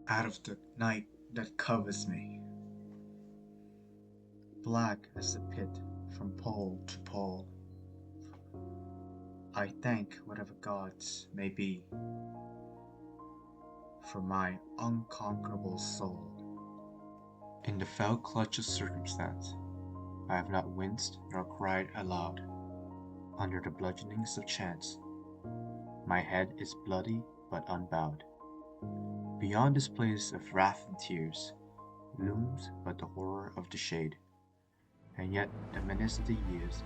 out of the night that covers me, black as the pit from pole to pole. I thank whatever gods may be for my unconquerable soul. In the fell clutch of circumstance, I have not winced nor cried aloud. Under the bludgeonings of chance, my head is bloody but unbowed. Beyond this place of wrath and tears looms but the horror of the shade, and yet the menace of the years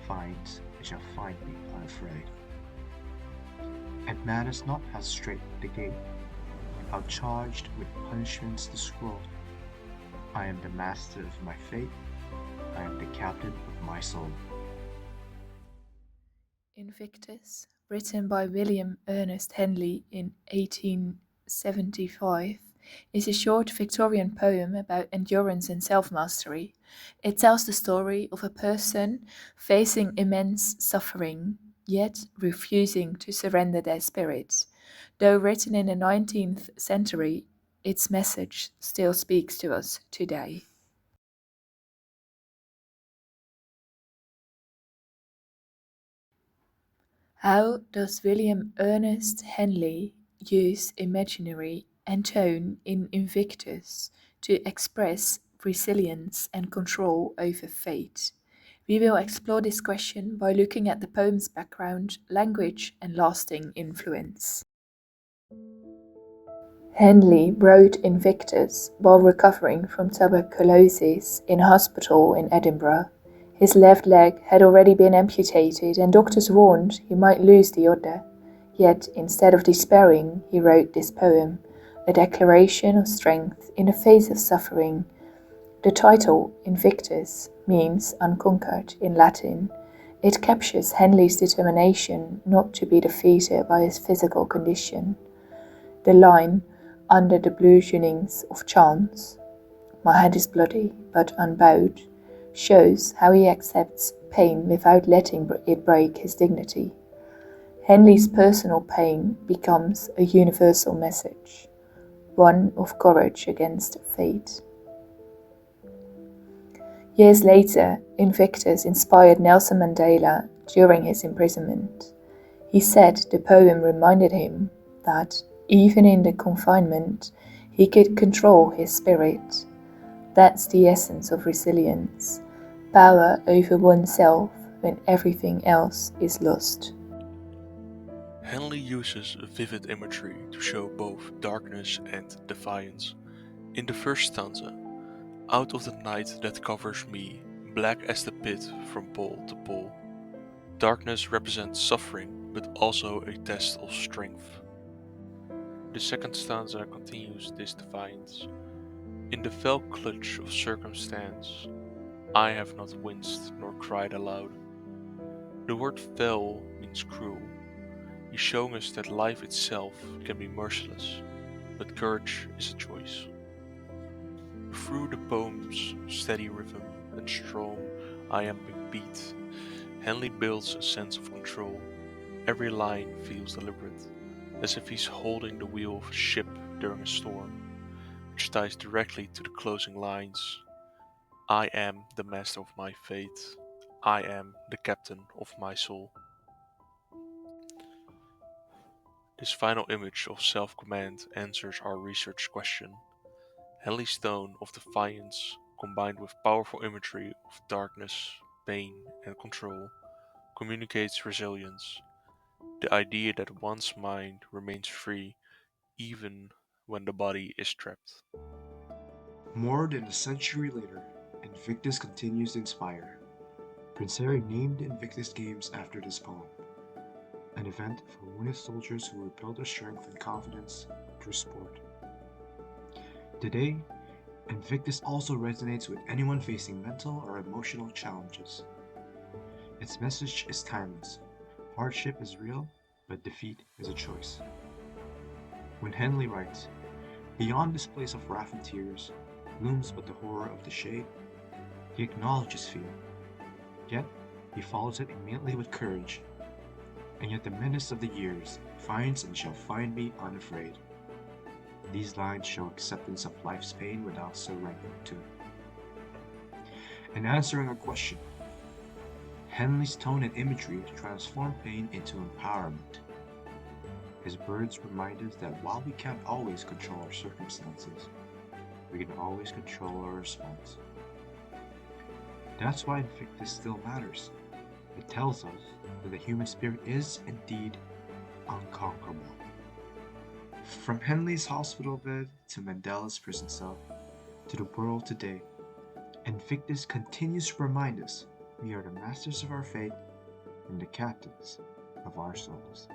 finds and shall find me unafraid. It matters not how strait the gate, how charged with punishments the scroll. I am the master of my fate, I am the captain of my soul. Invictus, written by William Ernest Henley in 1875, is a short Victorian poem about endurance and self-mastery. It tells the story of a person facing immense suffering, yet refusing to surrender their spirit. Though written in the 19th century, its message still speaks to us today. How does William Ernest Henley use imaginary and tone in Invictus to express resilience and control over fate? We will explore this question by looking at the poem's background, language, and lasting influence. Henley wrote Invictus while recovering from tuberculosis in hospital in Edinburgh. His left leg had already been amputated, and doctors warned he might lose the other. Yet, instead of despairing, he wrote this poem, a declaration of strength in the face of suffering. The title, Invictus, means unconquered in Latin. It captures Henley's determination not to be defeated by his physical condition. The line, under the bludgeonings of chance, my head is bloody but unbowed, shows how he accepts pain without letting it break his dignity. Henley's personal pain becomes a universal message, one of courage against fate. Years later, Invictus inspired Nelson Mandela during his imprisonment. He said the poem reminded him that, even in the confinement, he could control his spirit. That's the essence of resilience, power over oneself when everything else is lost. Henley uses vivid imagery to show both darkness and defiance. In the first stanza, out of the night that covers me, black as the pit from pole to pole. Darkness represents suffering, but also a test of strength. The second stanza continues this defiance. In the fell clutch of circumstance, I have not winced nor cried aloud. The word fell means cruel. He's showing us that life itself can be merciless, but courage is a choice. Through the poem's steady rhythm and strong iambic beat, Henley builds a sense of control. Every line feels deliberate, as if he's holding the wheel of a ship during a storm, which ties directly to the closing lines. I am the master of my fate. I am the captain of my soul. This final image of self-command answers our research question. Henley's tone of defiance, combined with powerful imagery of darkness, pain, and control, communicates resilience, the idea that one's mind remains free even when the body is trapped. More than a century later, Invictus continues to inspire. Prince Harry named the Invictus Games after this poem, an event for wounded soldiers who rebuild their strength and confidence through sport. Today, Invictus also resonates with anyone facing mental or emotional challenges. Its message is timeless. Hardship is real, but defeat is a choice. When Henley writes, beyond this place of wrath and tears looms but the horror of the shade, he acknowledges fear, yet he follows it immediately with courage. And yet the menace of the years finds and shall find me unafraid. These lines show acceptance of life's pain without surrendering to it. In answering a question, Henley's tone and imagery transform pain into empowerment. His words remind us that while we can't always control our circumstances, we can always control our response. That's why Invictus still matters. It tells us that the human spirit is indeed unconquerable. From Henley's hospital bed to Mandela's prison cell, to the world today, Invictus continues to remind us we are the masters of our fate and the captains of our souls.